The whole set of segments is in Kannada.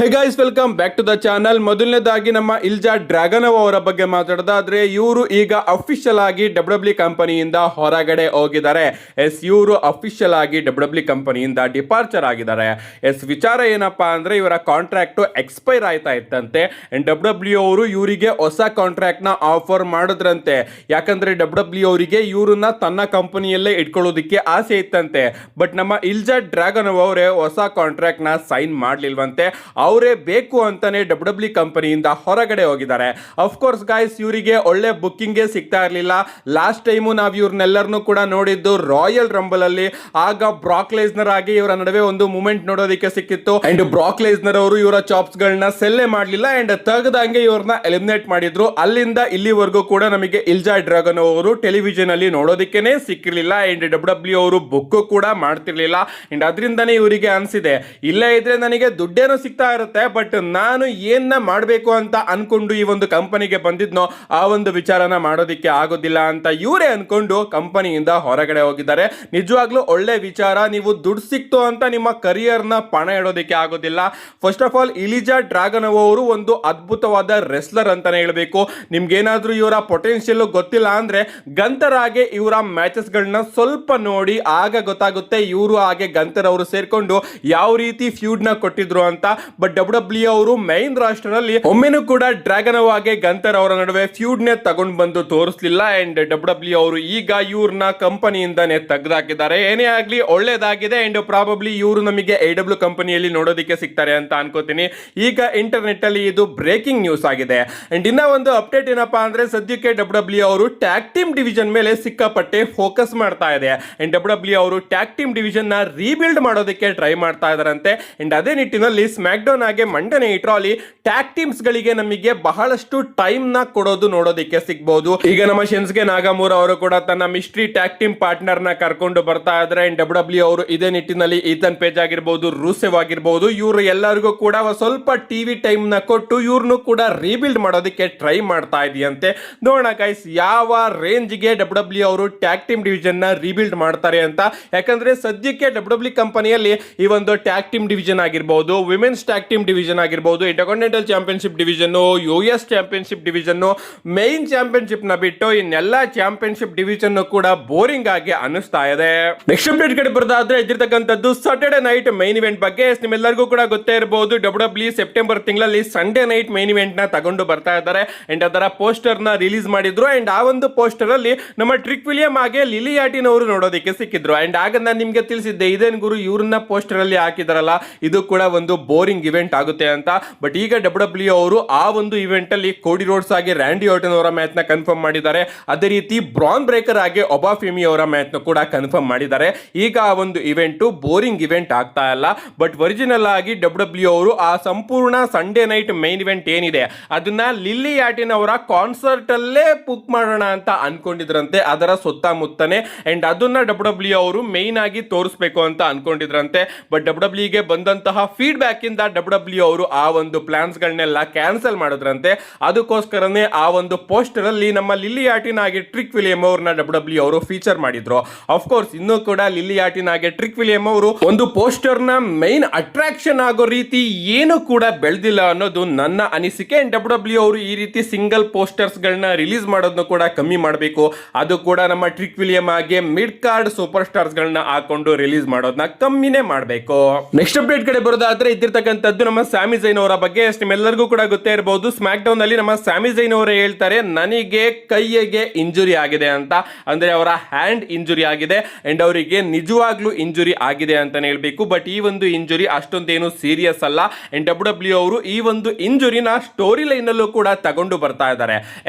Hey guys, welcome back to the channel. ಮೊದಲನೇದಾಗಿ ನಮ್ಮ ಇಲ್ಜಾ ಡ್ರ್ಯಾಗನೋವ್ ಅವರ ಬಗ್ಗೆ ಮಾತಾಡೋದಾದ್ರೆ, ಇವರು ಈಗ ಅಫಿಷಿಯಲ್ ಆಗಿ ಡಬ್ಲ್ಯೂ ಕಂಪನಿಯಿಂದ ಹೊರಗಡೆ ಹೋಗಿದ್ದಾರೆ. ಇವರು ಅಫಿಷಿಯಲ್ ಆಗಿ ಡಬ್ಲ್ಯೂ ಕಂಪನಿಯಿಂದ ಡಿಪಾರ್ಚರ್ ಆಗಿದ್ದಾರೆ. ವಿಚಾರ ಏನಪ್ಪಾ ಅಂದ್ರೆ, ಇವರ ಕಾಂಟ್ರಾಕ್ಟ್ ಎಕ್ಸ್ಪೈರ್ ಆಯ್ತಾ ಇತ್ತಂತೆ. ಡಬ್ಲ್ಯೂ ಅವರು ಇವರಿಗೆ ಹೊಸ ಕಾಂಟ್ರಾಕ್ಟ್ ನ ಆಫರ್ ಮಾಡಿದ್ರಂತೆ. ಯಾಕಂದ್ರೆ ಡಬ್ಲ್ಯೂ ಅವರಿಗೆ ಇವ್ರನ್ನ ತನ್ನ ಕಂಪನಿಯಲ್ಲೇ ಇಟ್ಕೊಳ್ಳೋದಕ್ಕೆ ಆಸೆ ಇತ್ತಂತೆ. ಬಟ್ ನಮ್ಮ ಇಲ್ಜಾ ಡ್ರ್ಯಾಗನೋವ್ ಅವರೇ ಹೊಸ ಕಾಂಟ್ರಾಕ್ಟ್ ನ ಸೈನ್ ಮಾಡ್ಲಿಲ್ವಂತೆ. ಅವರೇ ಬೇಕು ಅಂತಾನೆ ಡಬ್ಲ್ಯೂ ಕಂಪನಿಯಿಂದ ಹೊರಗಡೆ ಹೋಗಿದ್ದಾರೆ. ಅಫ್ಕೋರ್ಸ್ ಗಾಯ್ಸ್, ಇವರಿಗೆ ಒಳ್ಳೆ ಬುಕ್ಕಿಂಗ್ ಸಿಗ್ತಾ ಇರಲಿಲ್ಲ. ಲಾಸ್ಟ್ ಟೈಮು ನಾವು ಇವ್ರನ್ನೆಲ್ಲರನ್ನು ಕೂಡ ನೋಡಿದ್ದು ರಾಯಲ್ ರಂಬಲ್ ಅಲ್ಲಿ. ಆಗ ಬ್ರಾಕ್ ಲೆಸ್ನರ್ ಆಗಿ ಇವರ ನಡುವೆ ಒಂದು ಮೂಮೆಂಟ್ ನೋಡೋದಕ್ಕೆ ಸಿಕ್ಕಿತ್ತು. ಅಂಡ್ ಬ್ರಾಕ್ ಲೆಸ್ನರ್ ಅವರು ಇವರ ಚಾಪ್ಸ್ ಗಳನ್ನ ಸೆಲ್ಲೆ ಮಾಡಲಿಲ್ಲ ಅಂಡ್ ತೆಗೆದಂಗೆ ಇವ್ರನ್ನ ಎಲಿಮಿನೇಟ್ ಮಾಡಿದ್ರು. ಅಲ್ಲಿಂದ ಇಲ್ಲಿವರೆಗೂ ಕೂಡ ನಮಗೆ ಇಲ್ಜಾ ಡ್ರ್ಯಾಗನೋವ್ ಅವರು ಟೆಲಿವಿಷನ್ ಅಲ್ಲಿ ನೋಡೋದಕ್ಕೇನೆ ಸಿಕ್ಕಿರಲಿಲ್ಲ. ಅಂಡ್ ಡಬ್ಲ್ಯೂ ಅವರು ಬುಕ್ ಕೂಡ ಮಾಡ್ತಿರ್ಲಿಲ್ಲ. ಅಂಡ್ ಅದರಿಂದನೇ ಇವರಿಗೆ ಅನ್ಸಿದೆ, ಇಲ್ಲೇ ಇದ್ರೆ ನನಗೆ ದುಡ್ಡೇನೋ ಸಿಗ್ತಾ ಇರುತ್ತೆ, ಬಟ್ ನಾನು ಏನ ಮಾಡಬೇಕು ಅಂತ ಅನ್ಕೊಂಡು ಈ ಒಂದು ಕಂಪನಿಗೆ ಬಂದಿದ್ನೋ ಆ ಒಂದು ವಿಚಾರನ ಮಾಡೋದಿಕ್ಕೆ ಆಗೋದಿಲ್ಲ ಅಂತ ಇವರೇ ಅನ್ಕೊಂಡು ಕಂಪನಿಯಿಂದ ಹೊರಗಡೆ ಹೋಗಿದ್ದಾರೆ. ನಿಜವಾಗ್ಲೂ ಒಳ್ಳೆ ವಿಚಾರ. ನೀವು ದುಡ್ಡು ಸಿಕ್ತು ಅಂತ ನಿಮ್ಮ ಕರಿಯರ್ ನ ಪಣ ಇಡೋದಕ್ಕೆ ಆಗೋದಿಲ್ಲ. ಫಸ್ಟ್ ಆಫ್ ಆಲ್, ಇಲಿಜಾ ಡ್ರ್ಯಾಗನೋವ್ ಅವರು ಒಂದು ಅದ್ಭುತವಾದ ರೆಸ್ಲರ್ ಅಂತಾನೆ ಹೇಳ್ಬೇಕು. ನಿಮ್ಗೇನಾದ್ರೂ ಇವರ ಪೊಟೆನ್ಶಿಯಲ್ ಗೊತ್ತಿಲ್ಲ ಅಂದ್ರೆ ಗಂತರ್ ಹಾಗೆ ಇವರ ಮ್ಯಾಚಸ್ ಗಳನ್ನ ಸ್ವಲ್ಪ ನೋಡಿ, ಆಗ ಗೊತ್ತಾಗುತ್ತೆ ಇವರು ಹಾಗೆ ಗಂತರ್ ಅವರು ಸೇರ್ಕೊಂಡು ಯಾವ ರೀತಿ ಫ್ಯೂಡ್ ನ ಕೊಟ್ಟಿದ್ರು ಅಂತ. ಬಟ್ ಡಬ್ಲ್ಯೂ ಅವರು ಮೈನ್ ರಾಷ್ಟ್ರದಲ್ಲಿ ಒಮ್ಮೆನೂ ಕೂಡ ಡ್ರ್ಯಾಗನೋವ್ ಹಾಗೆ ಗಂತರ್ ಅವರ ನಡುವೆ ಫ್ಯೂಡ್ ನೇ ತಗೊಂಡು ಬಂದು ತೋರಿಸಲಿಲ್ಲ. ಅಂಡ್ ಡಬ್ಲ್ಯೂ ಅವರು ಈಗ ಇವ್ರನ್ನ ಕಂಪನಿಯಿಂದಾನೆ ತೆಗೆದಾಕಿದ್ದಾರೆ. ಏನೇ ಆಗ್ಲಿ ಒಳ್ಳೇದಾಗಿದೆ. ಅಂಡ್ ಪ್ರಾಬಬ್ಲಿ ಇವರು ನಮಗೆ AEW ಕಂಪನಿಯಲ್ಲಿ ನೋಡೋದಕ್ಕೆ ಸಿಗ್ತಾರೆ ಅಂತ ಅನ್ಕೋತೀನಿ. ಈಗ ಇಂಟರ್ನೆಟ್ ಅಲ್ಲಿ ಇದು ಬ್ರೇಕಿಂಗ್ ನ್ಯೂಸ್ ಆಗಿದೆ. ಅಂಡ್ ಇನ್ನ ಒಂದು ಅಪ್ಡೇಟ್ ಏನಪ್ಪಾ ಅಂದ್ರೆ, ಸದ್ಯಕ್ಕೆ ಡಬ್ಲ್ಯೂ ಅವರು ಟ್ಯಾಗ್ ಟೀಮ್ ಡಿವಿಷನ್ ಮೇಲೆ ಸಿಕ್ಕಾಪಟ್ಟೆ ಫೋಕಸ್ ಮಾಡ್ತಾ ಇದೆ. ಅಂಡ್ ಡಬ್ಲ್ಯೂ ಅವರು ಟ್ಯಾಗ್ ಟೀಮ್ ಡಿವಿಷನ್ ನ ರೀಬಿಲ್ಡ್ ಮಾಡೋದಕ್ಕೆ ಟ್ರೈ ಮಾಡ್ತಾ ಇದಾರಂತೆ. ಅಂಡ್ ಅದೇ ನಿಟ್ಟಿನಲ್ಲಿ ಸ್ಮ್ಯಾಕ್ ಡೌನ್ ಆಗಿ Monday night rally tag teams ಗಳಿಗೆ ನಮಗೆ ಬಹಳಷ್ಟು ಟೈಮ್ ನ ಕೊಡೋದು ನೋಡೋದಕ್ಕೆ ಸಿಗಬಹುದು. ಈಗ ನಮ್ಮ ಶಿನ್ಸ್ಗೆ ನಾಗಮೂರ ಅವರು ಕೂಡ ತನ್ನ ಮಿಸ್ಟ್ರಿ ಟ್ಯಾಗ್ ಟೀಮ್ ಪಾರ್ಟ್ನರ್ ನ ಕರ್ಕೊಂಡು ಬರ್ತಾ ಇದ್ರೆ. ಡಬ್ಲ್ಯೂ ಅವರು ಇದೇ ನಿಟ್ಟಿನಲ್ಲಿ ಈತನ್ ಪೇಜ್ ಆಗಿರ್ಬಹುದು, ರೂಸೆವ್ ಆಗಿರ್ಬಹುದು, ಇವರು ಎಲ್ಲರಿಗೂ ಕೂಡ ಸ್ವಲ್ಪ ಟಿವಿ ಟೈಮ್ ನ ಕೊಟ್ಟು ಇವ್ರನ್ನು ಕೂಡ ರೀಬಿಲ್ಡ್ ಮಾಡೋದಕ್ಕೆ ಟ್ರೈ ಮಾಡ್ತಾ ಇದೆಯಂತೆ. ನೋಡೋಣ ಗೈಸ್, ಯಾವ ರೇಂಜ್ ಗೆ ಡಬ್ಲ್ಯೂ ಅವರು ಟ್ಯಾಗ್ ಟೀಮ್ ಡಿವಿಷನ್ ನ ರೀಬಿಲ್ಡ್ ಮಾಡ್ತಾರೆ ಅಂತ. ಯಾಕಂದ್ರೆ ಸದ್ಯಕ್ಕೆ ಡಬ್ಲ್ಯೂ ಕಂಪನಿಯಲ್ಲಿ ಈ ಒಂದು ಟ್ಯಾಗ್ ಟೀಮ್ ಡಿವಿಷನ್ ಆಗಿರ್ಬಹುದು, ವಿಮೆನ್ಸ್ ಟ್ಯಾಗ್ ಟೀಮ್ ಡಿವಿಷನ್ ಆಗಿರ್ಬಹುದು, intercontinental championship division, US championship division, main championship ನ ಬಿಟ್ಟು ಇನ್ನೆಲ್ಲ ಚಾಂಪಿಯನ್ಶಿಪ್ ಡಿವಿಷನ್ ಕೂಡ ಬೋರಿಂಗ್ ಆಗಿ ಅನಿಸ್ತಾ ಇದೆ. ನೆಕ್ಸ್ಟ್ ಅಪ್ಡೇಟ್ ಕಡೆ ಬರೋದಾದ್ರೆ, ಇದ್ದಿರ್ತಕ್ಕಂಥದ್ದು ಸಾಟರ್ಡೆ ನೈಟ್ ಮೈನ್ ಇವೆಂಟ್ ಬಗ್ಗೆ. ನಿಮ್ಮೆಲ್ಲರಿಗೂ ಕೂಡ ಗೊತ್ತೇ ಇರಬಹುದು, ಡಬ್ಲ್ಯೂ ಸೆಪ್ಟೆಂಬರ್ ತಿಂಗಳಲ್ಲಿ ಸಂಡೇ ನೈಟ್ ಮೈನ್ ಇವೆಂಟ್ ನ ತಗೊಂಡು ಬರ್ತಾ ಇದ್ದಾರೆ. ಅಂಡ್ ಅದರ ಪೋಸ್ಟರ್ ನ ರಿಲೀಸ್ ಮಾಡಿದ್ರು. ಅಂಡ್ ಆ ಒಂದು ಪೋಸ್ಟರ್ ಅಲ್ಲಿ ನಮ್ಮ ಟ್ರಿಕ್ ವಿಲಿಯಂ ಹಾಗೆ ಲಿಲಿ ಆಟಿನ್ ಅವರು ನೋಡೋದಕ್ಕೆ ಸಿಕ್ಕಿದ್ರು. ಅಂಡ್ ಆಗ ನಾನು ನಿಮ್ಗೆ ತಿಳಿಸಿದ್ದೆ, ಇದೇನ್ ಗುರು ಇವ್ರನ್ನ ಪೋಸ್ಟರ್ ಅಲ್ಲಿ ಹಾಕಿದಾರಲ್ಲ, ಇದು ಕೂಡ ಒಂದು ಬೋರಿಂಗ್ ಇವೆಂಟ್ ಆಗುತ್ತೆ ಅಂತ. ಬಟ್ ಈಗ ಡಬ್ಲ್ಯೂ ಅವರು ಆ ಒಂದು ಇವೆಂಟ್ ಅಲ್ಲಿ ಕೋಡಿ ರೋಡ್ಸ್ ಆಗಿ ರ್ಯಾಂಡಿ ಆರ್ಟನ್ ಅವರ ಮ್ಯಾಚ್ ನ ಕನ್ಫರ್ಮ್ ಮಾಡಿದ್ದಾರೆ. ಅದೇ ರೀತಿ ಬ್ರಾನ್ ಬ್ರೇಕರ್ ಆಗಿ ಒಬಾಫೆಮಿ ಅವರ ಮ್ಯಾಚ್ ನ ಕೂಡ ಕನ್ಫರ್ಮ್ ಮಾಡಿದ್ದಾರೆ. ಈಗ ಆ ಒಂದು ಇವೆಂಟ್ ಬೋರಿಂಗ್ ಇವೆಂಟ್ ಆಗ್ತಾ ಇಲ್ಲ. ಬಟ್ ಒರಿಜಿನಲ್ ಆಗಿ ಡಬ್ಲ್ಯೂ ಅವರು ಆ ಸಂಪೂರ್ಣ ಸಂಡೇ ನೈಟ್ ಮೈನ್ ಇವೆಂಟ್ ಏನಿದೆ ಅದನ್ನ ಲಿಲ್ಲಿ ಆಟಿನ್ ಅವರ ಕಾನ್ಸರ್ಟ್ ಅಲ್ಲೇ ಬುಕ್ ಮಾಡೋಣ ಅಂತ ಅನ್ಕೊಂಡಿದ್ರಂತೆ, ಅದರ ಸುತ್ತಮುತ್ತನೆ. ಅಂಡ್ ಅದನ್ನ ಡಬ್ಲ್ಯೂ ಅವರು ಮೈನ್ ಆಗಿ ತೋರಿಸಬೇಕು ಅಂತ ಅನ್ಕೊಂಡಿದ್ರಂತೆ. ಬಟ್ ಡಬ್ಲ್ಯೂಗೆ ಬಂದಂತಹ ಫೀಡ್ಬ್ಯಾಕ್ ಇಂದ ಡಬ್ಲ್ಯೂ ಅವರು ಆ ಒಂದು ಪ್ಲಾನ್ಸ್ ಗಳನ್ನೆಲ್ಲ ಕ್ಯಾನ್ಸಲ್ ಮಾಡಿದ್ರಂತೆ. ಅದಕ್ಕೋಸ್ಕರನೇ ಆ ಒಂದು ಪೋಸ್ಟರ್ ಅಲ್ಲಿ ನಮ್ಮ ಲಿಲ್ಲಿ ಆಟಿನ್ ಆಗಿ ಟ್ರಿಕ್ ವಿಲಿಯಂ ಅವ್ರನ್ನ ಡಬ್ಲ್ಯೂ ಅವರು ಫೀಚರ್ ಮಾಡಿದ್ರು. ಅಫ್ಕೋರ್ಸ್ ಇನ್ನೂ ಕೂಡ ಲಿಲ್ಲಿ ಆಟಿನ್ ಆಗಿ ಟ್ರಿಕ್ ವಿಲಿಯಂ ಅವರು ಒಂದು ಪೋಸ್ಟರ್ ನ ಮೈನ್ ಅಟ್ರಾಕ್ಷನ್ ಆಗೋ ರೀತಿ ಏನು ಕೂಡ ಬೆಳೆದಿಲ್ಲ ಅನ್ನೋದು ನನ್ನ ಅನಿಸಿಕೆ. ಡಬ್ಲ್ಯೂ ಅವರು ಈ ರೀತಿ ಸಿಂಗಲ್ ಪೋಸ್ಟರ್ಸ್ ಗಳನ್ನ ರಿಲೀಸ್ ಮಾಡೋದನ್ನ ಕೂಡ ಕಮ್ಮಿ ಮಾಡಬೇಕು. ಅದು ಕೂಡ ನಮ್ಮ ಟ್ರಿಕ್ ವಿಲಿಯಂ ಆಗಿ ಮಿಡ್ ಕಾರ್ಡ್ ಸೂಪರ್ ಸ್ಟಾರ್ಸ್ ಗಳನ್ನ ಹಾಕೊಂಡು ರಿಲೀಸ್ ಮಾಡೋದನ್ನ ಕಮ್ಮಿನೇ ಮಾಡಬೇಕು. ನೆಕ್ಸ್ಟ್ ಅಪ್ಡೇಟ್ ಕಡೆ ಬರೋದಾದ್ರೆ, ಇದ್ದಿರ್ತಕ್ಕಂಥದ್ದು ನಮ್ಮ ಸ್ಯಾಮಿ ಝೈನ್ ಅವರ ಬಗ್ಗೆ. ನಿಮ್ಮೆಲ್ಲರಿಗೂ ಕೂಡ ಗೊತ್ತೇ ಇರಬಹುದು, ಸ್ಮ್ಯಾಕ್ ಡೌನ್ ಅಲ್ಲಿ ನಮ್ಮ ಸ್ಯಾಮಿ ಝೈನ್ ಅವರೇ ಹೇಳ್ತಾರೆ, ನನಗೆ ಕೈಯಿಗೆ ಇಂಜುರಿ ಆಗಿದೆ ಅಂತ. ಅಂದ್ರೆ ಅವರ ಹ್ಯಾಂಡ್ ಇಂಜುರಿ ಆಗಿದೆ. ಅಂಡ್ ಅವರಿಗೆ ನಿಜವಾಗ್ಲೂ ಇಂಜುರಿ ಆಗಿದೆ ಅಂತಾನೆ ಹೇಳ್ಬೇಕು. ಬಟ್ ಈ ಒಂದು ಇಂಜುರಿ ಅಷ್ಟೊಂದೇನು ಸೀರಿಯಸ್ ಅಲ್ಲ. ಅಂಡ್ ಡಬ್ಲ್ಯೂ ಅವರು ಈ ಒಂದು ಇಂಜುರಿನ ಸ್ಟೋರಿ ಲೈನ್ ಅಲ್ಲೂ ಕೂಡ ತಗೊಂಡು ಬರ್ತಾ ಇದ್ದಾರೆ.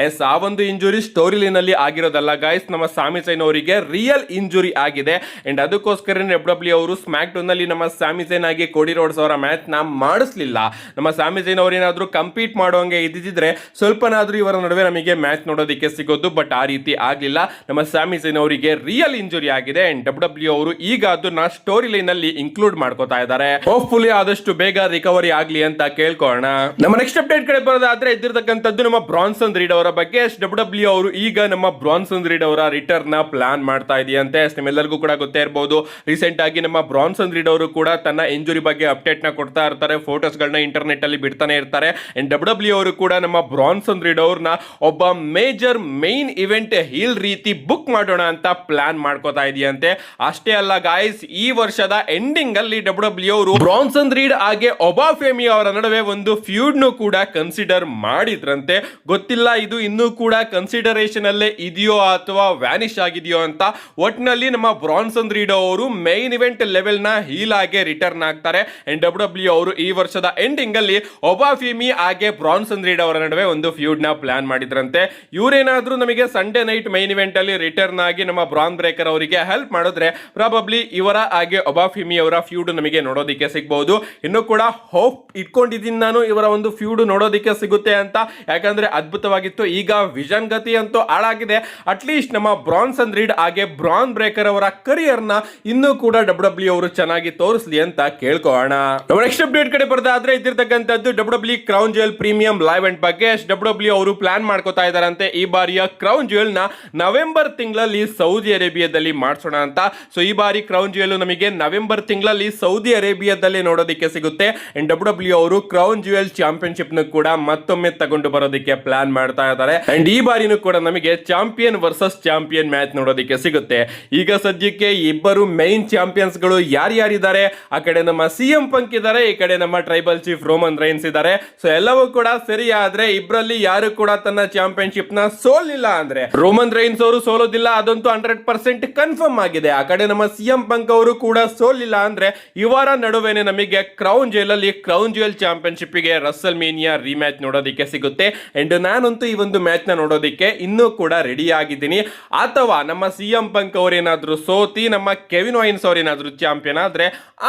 ಆ ಒಂದು ಇಂಜುರಿ ಸ್ಟೋರಿ ಲೈನ್ ಅಲ್ಲಿ ಆಗಿರೋದಲ್ಲ ಗೈಸ್, ನಮ್ಮ ಸ್ಯಾಮಿ ಝೈನ್ ಅವರಿಗೆ ರಿಯಲ್ ಇಂಜುರಿ ಆಗಿದೆ. ಅಂಡ್ ಅದಕ್ಕೋಸ್ಕರ ಡಬ್ಲ್ಯೂ ಅವರು ಸ್ಮ್ಯಾಕ್ ಡೌನ್ ಅಲ್ಲಿ ನಮ್ಮ ಸ್ಯಾಮಿ ಝೈನ್ ಆಗಿ ಕೋಡಿ ರೋಡ್ಸ್ ಅವರ ಮ್ಯಾಚ್ ನ ಮಾಡಿಸ್ಲಿಲ್ಲ. ನಮ್ಮ ಸ್ಯಾಮಿ ಝೈನ್ ಅವರು ಏನಾದ್ರು ಕಂಪೀಟ್ ಮಾಡೋಂಗೆ ಇದ್ದಿದ್ರೆ ಸ್ವಲ್ಪನಾದ್ರೂ ಇವರ ನಡುವೆ ನಮಗೆ ಮ್ಯಾಚ್ ನೋಡೋದಕ್ಕೆ ಸಿಗೋದು. ಬಟ್ ಆ ರೀತಿ ಆಗ್ಲಿಲ್ಲ. ನಮ್ಮ ಸ್ಯಾಮಿ ಝೈನ್ ಅವರಿಗೆ ರಿಯಲ್ ಇಂಜುರಿ ಆಗಿದೆ. ಅಂಡ್ ಡಬ್ಲ್ಯೂ ಅವರು ಈಗ ಅದನ್ನ ಸ್ಟೋರಿ ಲೈನ್ ಅಲ್ಲಿ ಇನ್ಕ್ಲೂಡ್ ಮಾಡ್ಕೋತಾ ಇದ್ದಾರೆ. ಹೋಪ್ಫುಲಿ ಆದಷ್ಟು ಬೇಗ ರಿಕವರಿ ಆಗ್ಲಿ ಅಂತ ಕೇಳ್ಕೊಳ್ಳೋಣ. ನಮ್ಮ ನೆಕ್ಸ್ಟ್ ಅಪ್ಡೇಟ್ ಕಡೆ ಬರೋದಾದ್ರೆ, ಇದ್ದಿರ್ತಕ್ಕಂಥದ್ದು ನಮ್ಮ ಬ್ರಾನ್ಸನ್ ರೀಡ್ ಅವರ ಬಗ್ಗೆ. ಡಬ್ಲ್ಯೂ ಅವರು ಈಗ ನಮ್ಮ ಬ್ರಾನ್ಸನ್ ರೀಡ್ ಅವರ ರಿಟರ್ನ್ ನ ಪ್ಲಾನ್ ಮಾಡ್ತಾ ಇದೆಯಂತೆ. ನಿಮ್ಮೆಲ್ಲರಿಗೂ ಕೂಡ ಗೊತ್ತೇ ಇರಬಹುದು, ರೀಸೆಂಟ್ ಆಗಿ ನಮ್ಮ ಬ್ರಾನ್ಸನ್ ರೀಡ್ ಅವರು ಕೂಡ ತನ್ನ ಇಂಜುರಿ ಬಗ್ಗೆ ಅಪ್ಡೇಟ್ ನ ಕೊಡ್ತಾ ಇರ್ತಾರೆ. ಫೋಟೋಸ್ ಗಳನ್ನ ಇಂಟರ್ನೆಟ್ ಅಲ್ಲಿ ಬಿಡ್ತಾನೆ ಇರ್ತಾರೆ. ಅಂಡ್ ಡಬ್ಲ್ಯೂ ಅವರು ಕೂಡ ನಮ್ಮ ಬ್ರಾನ್ಸನ್ ರೀಡ್ ಅವ್ರನ್ನ ಒಬ್ಬ ಮೇಜರ್ ಮೈನ್ ಇವೆಂಟ್ ಹೀಲ್ ರೀತಿ ಬುಕ್ ಮಾಡೋಣ ಅಂತ ಪ್ಲಾನ್ ಮಾಡ್ಕೋತಾ ಇದೆಯಂತೆ. ಅಷ್ಟೇ ಅಲ್ಲ ಗಾಯ್ಸ್, ಈ ವರ್ಷದ ಎಂಡಿಂಗ್ ಅಲ್ಲಿ ಡಬ್ಲ್ಯೂ ಅವರು ಬ್ರಾನ್ಸನ್ ರೀಡ್ ಹಾಗೆ ಒಬಾಫೆಮಿ ಅವರ ನಡುವೆ ಒಂದು ಫ್ಯೂಡ್ ನು ಕೂಡ ಕನ್ಸಿಡರ್ ಮಾಡಿದ್ರಂತೆ. ಗೊತ್ತಿಲ್ಲ ಇದು ಇನ್ನೂ ಕೂಡ ಕನ್ಸಿಡರೇಷನ್ ಅಲ್ಲೇ ಇದೆಯೋ ಅಥವಾ ವ್ಯಾನಿಶ್ ಆಗಿದೆಯೋ ಅಂತ. ಒಟ್ಟಿನಲ್ಲಿ ನಮ್ಮ ಬ್ರಾನ್ಸನ್ ರೀಡ್ ಅವರು ಮೈನ್ ಇವೆಂಟ್ ಲೆವೆಲ್ ನ ಹೀಲ್ ಆಗಿ ರಿಟರ್ನ್ ಆಗ್ತಾರೆ. ಅಂಡ್ ಡಬ್ಲ್ಯೂ ಅವರು ಈ ವರ್ಷದ ಎಂಡಿಂಗ್ ಅಲ್ಲಿ ಒಬಾಫೆಮಿ ಹಾಗೆ ಬ್ರಾನ್ಸನ್ ರೀಡ್ ಅವರ ನಡುವೆ ಒಂದು ಫ್ಯೂಡ್ ನ ಪ್ಲಾನ್ ಮಾಡಿದ್ರಂತೆ. ಇವರೇನಾದ್ರೂ ನಮಗೆ ಸಂಡೇ ನೈಟ್ ಮೈನ್ ಇವೆಂಟ್ ಅಲ್ಲಿ ರಿಟರ್ನ್ ಆಗಿ ನಮ್ಮ ಬ್ರಾನ್ ಬ್ರೇಕರ್ ಅವರಿಗೆ ಹೆಲ್ಪ್ ಮಾಡಿದ್ರೆ ಪ್ರಾಬಬ್ಲಿ ಇವರ ಹಾಗೆ ಒಬಾಫೆಮಿ ಅವರ ಫ್ಯೂಡ್ ನಮಗೆ ನೋಡೋದಿಕ್ಕೆ ಸಿಗಬಹುದು. ಇನ್ನು ಕೂಡ ಹೋಪ್ ಇಟ್ಕೊಂಡಿದ್ದೀನಿ ನಾನು ಇವರ ಒಂದು ಫ್ಯೂಡ್ ನೋಡೋದಿಕ್ಕೆ ಸಿಗುತ್ತೆ ಅಂತ, ಯಾಕಂದ್ರೆ ಅದ್ಭುತವಾಗಿತ್ತು. ಈಗ ವಿಷನ್ ಗತಿ ಅಂತೂ ಹಾಳಾಗಿದೆ. ಅಟ್ಲೀಸ್ಟ್ ನಮ್ಮ ಬ್ರಾನ್ಸನ್ ರೀಡ್ ಹಾಗೆ ಬ್ರಾನ್ ಬ್ರೇಕರ್ ಅವರ ಕರಿಯರ್ ನ ಇನ್ನೂ ಕೂಡ ಡಬ್ಲ್ಯೂ ಅವರು ಚೆನ್ನಾಗಿ ತೋರಿಸಲಿ ಅಂತ ಕೇಳ್ಕೋಣ. ನೆಕ್ಸ್ಟ್ ಅಪ್ಡೇಟ್ ಕಡೆ ಬರೋದಾದ್ರೆ ಇದ್ದಿರ್ತಕ್ಕಂಥದ್ದು W crown jewel premium live and ಬಗ್ಗೆ ಡಬ್ಲ್ಯೂ ಅವರು ಪ್ಲಾನ್ ಮಾಡ್ಕೋತಾ ಇದಾರಂತೆ. ಈ ಬಾರಿಯ ಕ್ರೌನ್ ಜ್ಯುವೆಲ್ ನ ನವೆಂಬರ್ ತಿಂಗಳಲ್ಲಿ ಸೌದಿ ಅರೇಬಿಯಾದಲ್ಲಿ ಮಾಡಿಸೋಣ ಅಂತ. ಸೊ ಈ ಬಾರಿ ಕ್ರೌನ್ ಜ್ಯುವೆಲ್ ನಮಗೆ ನವೆಂಬರ್ ತಿಂಗಳಲ್ಲಿ ಸೌದಿ ಅರೇಬಿಯಾದಲ್ಲಿ ನೋಡೋದಕ್ಕೆ ಸಿಗುತ್ತೆ. ಅಂಡ್ ಡಬ್ಲ್ಯೂ ಅವರು ಕ್ರೌನ್ ಜ್ಯುವೆಲ್ ಚಾಂಪಿಯನ್ಶಿಪ್ ನ ಕೂಡ ಮತ್ತೊಮ್ಮೆ ತಗೊಂಡು ಬರೋದಕ್ಕೆ ಪ್ಲಾನ್ ಮಾಡ್ತಾ ಇದ್ದಾರೆ. ಅಂಡ್ ಈ ಬಾರಿನೂ ಕೂಡ ನಮಗೆ ಚಾಂಪಿಯನ್ ವರ್ಸಸ್ ಚಾಂಪಿಯನ್ ಮ್ಯಾಚ್ ನೋಡೋದಕ್ಕೆ ಸಿಗುತ್ತೆ. ಈಗ ಸದ್ಯಕ್ಕೆ ಇಬ್ಬರು ಮೈನ್ ಚಾಂಪಿಯನ್ಸ್ ಗಳು ಯಾರ್ಯಾರಿದ್ದಾರೆ, ಆ ಕಡೆ ನಮ್ಮ ಸಿಎಂ ಪಂಕ್ ಇದ್ದಾರೆ, ಈ ಕಡೆ ನಮ್ಮ ಟ್ರೈಬಲ್ ಚೀಫ್ ರೋಮನ್ ರೈನ್ಸ್ ಇದ್ದಾರೆ. ಸೊ ಎಲ್ಲವೂ ಕೂಡ ಸರಿ ಆದ್ರೆ ಇಬ್ಬರಲ್ಲಿ ಯಾರು ಕೂಡ ತನ್ನ ಚಾಂಪಿಯನ್ಶಿಪ್ ನ ಸೋಲಿಲ್ಲ ಅಂದ್ರೆ ರೋಮನ್ ರೈನ್ಸ್ ಅವರು ಸೋಲೋದಿಲ್ಲ, ಅದಂತೂ 100% ಕನ್ಫರ್ಮ್ ಆಗಿದೆ. ಆ ಕಡೆ ನಮ್ಮ ಸಿಎಂ ಪಂಕ್ ಅವರು ಕೂಡ ಸೋಲಿಲ್ಲ ಅಂದ್ರೆ ಇವರ ನಡುವೆನೆ ನಮಗೆ ಕ್ರೌನ್ ಜ್ಯುವೆಲ್ ಅಲ್ಲಿ ಕ್ರೌನ್ ಜ್ಯುವೆಲ್ ಚಾಂಪಿಯನ್ಶಿಪ್ ಗೆ ರಸಲ್ ಮೇನಿಯಾ ರಿಮ್ಯಾಚ್ ನೋಡೋದಕ್ಕೆ ಸಿಗುತ್ತೆ. ಅಂಡ್ ನಾನಂತೂ ಈ ಒಂದು ಮ್ಯಾಚ್ ನ ನೋಡೋದಕ್ಕೆ ಇನ್ನೂ ಕೂಡ ರೆಡಿ ಆಗಿದ್ದೀನಿ. ಅಥವಾ ನಮ್ಮ ಸಿಎಂ ಪಂಕ್ ಅವರೇನಾದ್ರೂ ಸೋತಿ ನಮ್ಮ ಕೆವಿನ್ ಓಯನ್ಸ್ ಅವರೇನಾದ್ರೂ ಚಾಂಪಿಯನ್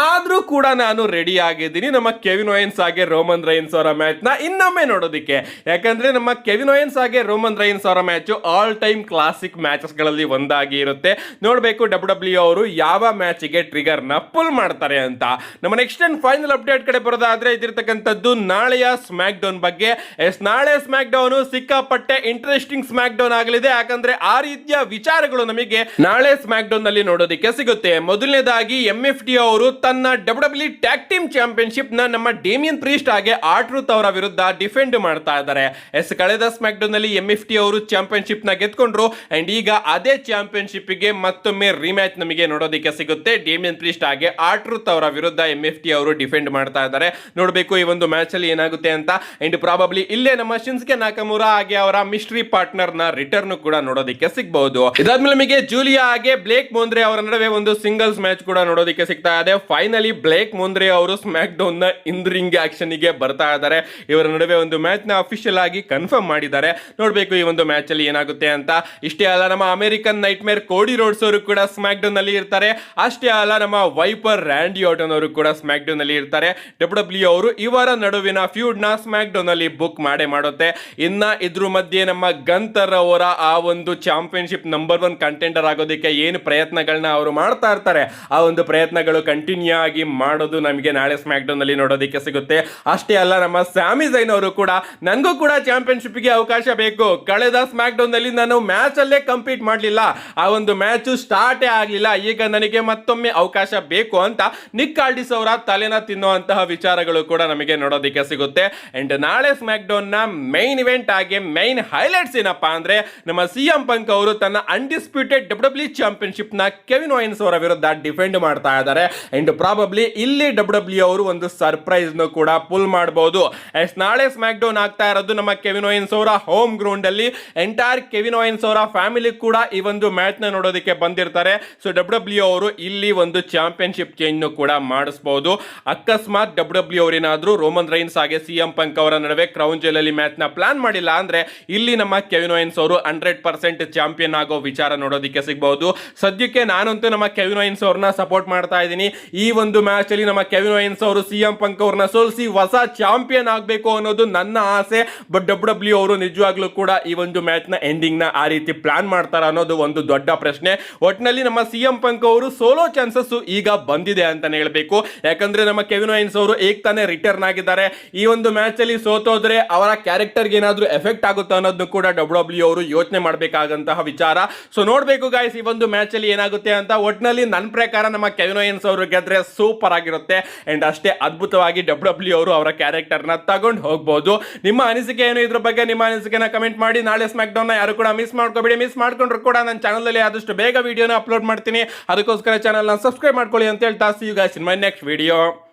ಆದ್ರೂ ಕೂಡ ನಾನು ರೆಡಿ ಆಗಿದ್ದೀನಿ ನಮ್ಮ ಕೆವಿನ್ ಓಯನ್ಸ್ ಹಾಗೆ ರೋಮನ್ ರೈನ್ಸ್ ಅವರ ಮ್ಯಾಚ್ ನ ಇನ್ನೊಮ್ಮೆ ನೋಡೋದಕ್ಕೆ. ಯಾಕಂದ್ರೆ ನಮ್ಮ ಕೆವಿನ್ ಓಯನ್ಸ್ ಹಾಗೆ ರೋಮನ್ ರೈನ್ಸ್ ಅವರ match all time classic matches ಗಳಲ್ಲಿ ಒಂದಾಗಿ ಇರುತ್ತೆ. ನೋಡ್ಬೇಕು ಡಬ್ಲ್ಯೂ ಅವರು ಯಾವ ಮ್ಯಾಚ್ ಗೆ ಟ್ರಿಗರ್ ನ ಪುಲ್ ಮಾಡ್ತಾರೆ ಅಂತ. ನಮ್ಮ ನೆಕ್ಸ್ಟ್ ಅಂಡ್ ಫೈನಲ್ ಅಪ್ಡೇಟ್ ಕಡೆ ಬರೋದಾದ್ರೆ ಇದಿರ್ತಕ್ಕಂಥದ್ದು ನಾಳೆಯ ಸ್ಮ್ಯಾಕ್ ಡೌನ್ ಬಗ್ಗೆ. ನಾಳೆ ಸ್ಮ್ಯಾಕ್ ಡೌನ್ ಸಿಕ್ಕಾಪಟ್ಟೆ ಇಂಟ್ರೆಸ್ಟಿಂಗ್ ಸ್ಮ್ಯಾಕ್ ಡೌನ್ ಆಗಲಿದೆ. ಯಾಕಂದ್ರೆ ಆ ರೀತಿಯ ವಿಚಾರಗಳು ನಮಗೆ ನಾಳೆ ಸ್ಮ್ಯಾಕ್ ಡೌನ್ ನಲ್ಲಿ ನೋಡೋದಕ್ಕೆ ಸಿಗುತ್ತೆ. ಮೊದಲನೇದಾಗಿ MFT ಅವರು ತನ್ನ ಡಬ್ಲ್ಯೂ ಟ್ಯಾಗ್ ಟೀಮ್ ಚಾಂಪಿಯನ್ಶಿಪ್ ನ ನಮ್ಮ ಡೇಮಿಯನ್ ಪ್ರೀಸ್ಟ್ ಹಾಗೆ ಆರ್ಟ್ರೂತ್ ಅವರ ವಿರುದ್ಧ ಡಿಫೆಂಡ್ ಮಾಡ್ತಾ ಇದ್ದಾರೆ. ಕಳೆದ ಸ್ಮ್ಯಾಕ್ ಡೌನ್ ನಲ್ಲಿ MFT ಅವರು ಚಾಂಪಿಯನ್ಶಿಪ್ ನ ಗೆದ್ಕೊಂಡ್ರು. ಅಂಡ್ ಈಗ ಅದೇ ಚಾಂಪಿಯನ್ಶಿಪ್ ಗೆ ಮತ್ತೊಮ್ಮೆ ರಿಮ್ಯಾಚ್ ನಮಗೆ ನೋಡೋದಕ್ಕೆ ಸಿಗುತ್ತೆ. ಡೇಮಿಯನ್ ಪ್ರೀಸ್ಟ್ ಹಾಗೆ ಆರ್ಟ್ರೂತ್ ಅವರ ವಿರುದ್ಧ MFT ಅವರು ಡಿಫೆಂಡ್ ಮಾಡ್ತಾ ಇದ್ದಾರೆ. ನೋಡಬೇಕು ಈ ಒಂದು ಮ್ಯಾಚ್ ಅಲ್ಲಿ ಏನಾಗುತ್ತೆ ಅಂತ. ಅಂಡ್ ಪ್ರಾಬಬ್ಲಿ ಇಲ್ಲೇ ನಮ್ಮ ಶಿನ್ಸ್ಕೆ ನಾಕಮುರಾ ಹಾಗೆ ಅವರ ಮಿಸ್ಟ್ರಿ ಪಾರ್ಟ್ನರ್ ನ ರಿಟರ್ನ್ ಕೂಡ ನೋಡೋದಕ್ಕೆ ಸಿಗಬಹುದು. ಇದಾದ್ಮೇಲೆ ನಮಗೆ ಜೂಲಿಯಾ ಹಾಗೆ ಬ್ಲೇಕ್ ಮೋಂದ್ರೆ ಅವರ ನಡುವೆ ಒಂದು ಸಿಂಗಲ್ಸ್ ಮ್ಯಾಚ್ ಕೂಡ ನೋಡೋದಕ್ಕೆ ಸಿಗ್ತಾ ಇದೆ. ಫೈನಲಿ ಬ್ಲೇಕ್ ಮೋಂದ್ರೆ ಅವರು ಸ್ಮ್ಯಾಕ್ ಡೌನ್ ನ ಇನ್ ರಿಂಗ್ ಆಕ್ಷನ್ ಗೆ ಬರ್ತಾ ಇದ್ದಾರೆ. ಇವರ ನಡುವೆ ಒಂದು ಮ್ಯಾಚ್ ನ ಅಫಿಷಿಯಲ್ ಆಗಿ ಕನ್ಫರ್ಮ್ ಮಾಡಿದ್ದಾರೆ. ನೋಡಬೇಕು ಈ ಒಂದು ಮ್ಯಾಚ್ ಅಲ್ಲಿ ಏನಾಗುತ್ತೆ ಅಂತ. ಇಷ್ಟೇ ಅಲ್ಲ ನಮ್ಮ ಅಮೆರಿಕನ್ ನೈಟ್ ಮೇರ್ ಕೋಡಿ ರೋಡ್ಸ್ ಅವರು ಕೂಡ ಸ್ಮ್ಯಾಕ್ ಡೌನ್ ನಲ್ಲಿ ಇರ್ತಾರೆ. ಅಷ್ಟೇ ಅಲ್ಲ ನಮ್ಮ ವೈಪರ್ ರ್ಯಾಂಡಿ ಆರ್ಟನ್ ಅವರು ಕೂಡ ಸ್ಮ್ಯಾಕ್ ಡೌನ್ ನಲ್ಲಿ ಇರ್ತಾರೆ. ಡಬ್ಲ್ಯೂ ಅವರು ಇವರ ನಡುವಿನ ಫ್ಯೂಡ್ ನ ಸ್ಮ್ಯಾಕ್ ಡೌನ್ ಅಲ್ಲಿ ಬುಕ್ ಮಾಡುತ್ತೆ. ಇನ್ನ ಇದ್ರ ಮಧ್ಯೆ ನಮ್ಮ ಗಂತರ್ ಅವರ ಆ ಒಂದು ಚಾಂಪಿಯನ್ಶಿಪ್ ನಂಬರ್ 1 ಕಂಟೆಂಡರ್ ಆಗೋದಕ್ಕೆ ಏನು ಪ್ರಯತ್ನಗಳನ್ನ ಅವರು ಮಾಡ್ತಾ ಇರ್ತಾರೆ, ಆ ಒಂದು ಪ್ರಯತ್ನಗಳು ಕಂಟಿನ್ಯೂ ಆಗಿ ಮಾಡೋದು ನಮಗೆ ನಾಳೆ ಸ್ಮ್ಯಾಕ್ ಡೌನ್ ಅಲ್ಲಿ ನೋಡೋದಕ್ಕೆ ಸಿಗುತ್ತೆ. ಅಷ್ಟೇ ಅಲ್ಲ ನಮ್ಮ ಸ್ಯಾಮಿ ಝೈನ್ ಅವರು ಕೂಡ ನನಗೂ ಕೂಡ ಚಾಂಪಿಯನ್ಶಿಪ್ ಗೆ ಅವಕಾಶ ಬೇಕು. ಕಳೆದ ಸ್ಮ್ಯಾಕ್ ಡೌನ್ ನಲ್ಲಿ ನಾನು ಮ್ಯಾಚ್ ಅಲ್ಲೇ ಕಂಪೀಟ್ ಮಾಡಲಿಲ್ಲ, ಆ ಒಂದು ಮ್ಯಾಚ್ ಸ್ಟಾರ್ಟೇ ಆಗಲಿಲ್ಲ. ಈಗ ನನಗೆ ಮತ್ತೊಮ್ಮೆ ಅವಕಾಶ ಬೇಕು ಅಂತ ನಿಕ್ ಆಲ್ಡಿಸ್ ಅವರ ತಲೆನ ತಿನ್ನುವಂತಹ ವಿಚಾರಗಳು ಕೂಡ ನಮಗೆ ನೋಡೋದಕ್ಕೆ ಸಿಗುತ್ತೆ. ಅಂಡ್ ನಾಳೆ ಸ್ಮ್ಯಾಕ್ ಡೌನ್ ನ ಮೈನ್ ಇವೆಂಟ್ ಆಗಿ ಮೈನ್ ಹೈಲೈಟ್ಸ್ ಏನಪ್ಪಾ ಅಂದ್ರೆ ನಮ್ಮ ಸಿಎಂ ಪಂಕ್ ಅವರು ತನ್ನ ಅನ್ಡಿಸ್ಪ್ಯೂಟೆಡ್ ಡಬ್ಲ್ಯೂ ಚಾಂಪಿಯನ್ಶಿಪ್ ನ ಕೆವಿನ್ ಓಯನ್ಸ್ ಅವರ ವಿರುದ್ಧ ಡಿಫೆಂಡ್ ಮಾಡ್ತಾ ಇದ್ದಾರೆ. ಅಂಡ್ ಪ್ರಾಬಬ್ಲಿ ಇಲ್ಲಿ ಡಬ್ಲ್ಯೂ ಅವರು ಒಂದು ಸರ್ಪ್ರೈಸ್ ನ ಕೂಡ ಪುಲ್ ಮಾಡಬಹುದು. ನಾಳೆ ಸ್ಮ್ಯಾಕ್ ಡೌನ್ ಆಗ್ತಾ ಇರೋದು ನಮ್ಮ ಕೆವಿನ್ ಓಯನ್ಸ್ ಅವರ ಹೋಮ್ ಗ್ರೌಂಡ್ ಅಲ್ಲಿ. ಎಂಟೈರ್ ಕೆವಿನ್ ಓಯನ್ಸ್ ಅವರ ಫ್ಯಾಮಿಲಿ ಕೂಡ ಈ ಒಂದು ಮ್ಯಾಚ್ ನ ನೋಡೋದಕ್ಕೆ ಬಂದಿರ್ತಾರೆ. ಸೊ ಡಬ್ಲ್ಯೂ ಅವರು ಇಲ್ಲಿ ಒಂದು ಚಾಂಪಿಯನ್ಶಿಪ್ ಚೇಂಜ್ ಕೂಡ ಮಾಡಿಸಬಹುದು. ಅಕಸ್ಮಾತ್ ಡಬ್ಲ್ಯೂ ಅವರೇನಾದ್ರೂ ರೋಮನ್ ರೈನ್ಸ್ ಹಾಗೆ ಸಿಎಂ ಪಂಕ್ ಅವರ ನಡುವೆ ಕ್ರೌನ್ ಜ್ಯುವೆಲ್ ಅಲ್ಲಿ ಮ್ಯಾಚ್ ನ ಪ್ಲಾನ್ ಮಾಡಿಲ್ಲ ಅಂದ್ರೆ ಇಲ್ಲಿ ನಮ್ಮ ಕೆವಿನ್ ಓಯನ್ಸ್ ಅವರು 100% ಚಾಂಪಿಯನ್ ಆಗೋ ವಿಚಾರ ನೋಡೋದಕ್ಕೆ ಸಿಗಬಹುದು. ಸದ್ಯಕ್ಕೆ ನಾನಂತೂ ನಮ್ಮ ಕೆವಿನ್ ಓಯನ್ಸ್ ಅವ್ರನ್ನ ಸಪೋರ್ಟ್ ಮಾಡ್ತಾ ಇದ್ದೀನಿ. ಈ ಒಂದು ಮ್ಯಾಚ್ ಅಲ್ಲಿ ನಮ್ಮ ಕೆವಿನ್ ಓಯನ್ಸ್ ಅವರು ಸಿಎಂ ಪಂಕ್ ಅವ್ರನ್ನ ಸೋಲಿಸಿ ಹೊಸ ಚಾಂಪಿಯನ್ ಆಗಬೇಕು ಅನ್ನೋದು ನನ್ನ ಆಸೆ. ಬಟ್ ಡಬ್ಲ್ಯೂ ಅವರು ನಿಜವಾಗ್ಲೂ ಕೂಡ ಈ ಒಂದು ಮ್ಯಾಚ್ ನ ಎಂಡಿಂಗ್ ನ ಆ ರೀತಿ ಪ್ಲಾನ್ ಮಾಡ್ತಾರ ಅನ್ನೋದು ಒಂದು ದೊಡ್ಡ ಪ್ರಶ್ನೆ. ಒಟ್ಟಿನಲ್ಲಿ ನಮ್ಮ ಸಿಎಂ ಪಂಕ್ ಅವರು ಸೋಲೋ ಚಾನ್ಸಸ್ ಈಗ ಬಂದಿದೆ ಅಂತಾನೆ ಹೇಳ್ಬೇಕು. ಯಾಕಂದ್ರೆ ನಮ್ಮ ಕೆವಿನ್ ಓಯನ್ಸ್ ಅವರು ಈಗ ತಾನೇ ರಿಟರ್ನ್ ಆಗಿದ್ದಾರೆ. ಈ ಒಂದು ಮ್ಯಾಚ್ ಅಲ್ಲಿ ಸೋತೋದ್ರೆ ಅವರ ಕ್ಯಾರೆಕ್ಟರ್ ಏನಾದ್ರೂ ಎಫೆಕ್ಟ್ ಆಗುತ್ತಾ ಅನ್ನೋದನ್ನು ಕೂಡ ಡಬ್ಲ್ಯೂ ಅವರು ಯೋಚನೆ ಮಾಡಬೇಕಾದಂತಹ ವಿಚಾರ. ಸೊ ನೋಡ್ಬೇಕು ಗಾಯ್ಸ್ ಈ ಒಂದು ಮ್ಯಾಚ್ ಅಲ್ಲಿ ಏನಾಗುತ್ತೆ ಅಂತ. ಒಟ್ಟಿನಲ್ಲಿ ನನ್ನ ಪ್ರಕಾರ ನಮ್ಮ ಕೆವಿನ್ ಓಯನ್ಸ್ ಅವರು ಗೆದ್ರೆ ಸೂಪರ್ ಆಗಿರುತ್ತೆ. ಅಂಡ್ ಅಷ್ಟೇ ಅದ್ಭುತ ಅದ್ಭುತವಾಗಿ ಡಬ್ಲ್ಯೂ ಅವರು ಅವರ ಕ್ಯಾರೆಕ್ಟರ್ನ ತಗೊಂಡು ಹೋಗ್ಬೋದು. ನಿಮ್ಮ ಅನಿಸಿಕೆ ಏನು ಇದ್ರ ಬಗ್ಗೆ? ನಿಮ್ಮ ಅನಿಸಿಕೆನ ಕಮೆಂಟ್ ಮಾಡಿ. ನಾಳೆ ಸ್ಮ್ಯಾಕ್ ಡೌನ್ ಯಾರು ಕೂಡ ಮಿಸ್ ಮಾಡ್ಕೋಬೇಡಿ. ಮಿಸ್ ಮಾಡ್ಕೊಂಡ್ರು ಕೂಡ ನನ್ನ ಚಾನಲಲ್ಲಿ ಆದಷ್ಟು ಬೇಗ ವಿಡಿಯೋನ ಅಪ್ಲೋಡ್ ಮಾಡ್ತೀನಿ. ಅದಕ್ಕೋಸ್ಕರ ಚಾನಲ್ನ ಸಬ್ಸ್ಕ್ರೈಬ್ ಮಾಡ್ಕೊಳ್ಳಿ ಅಂತ ಹೇಳ್ತಾ see you guys in my next video.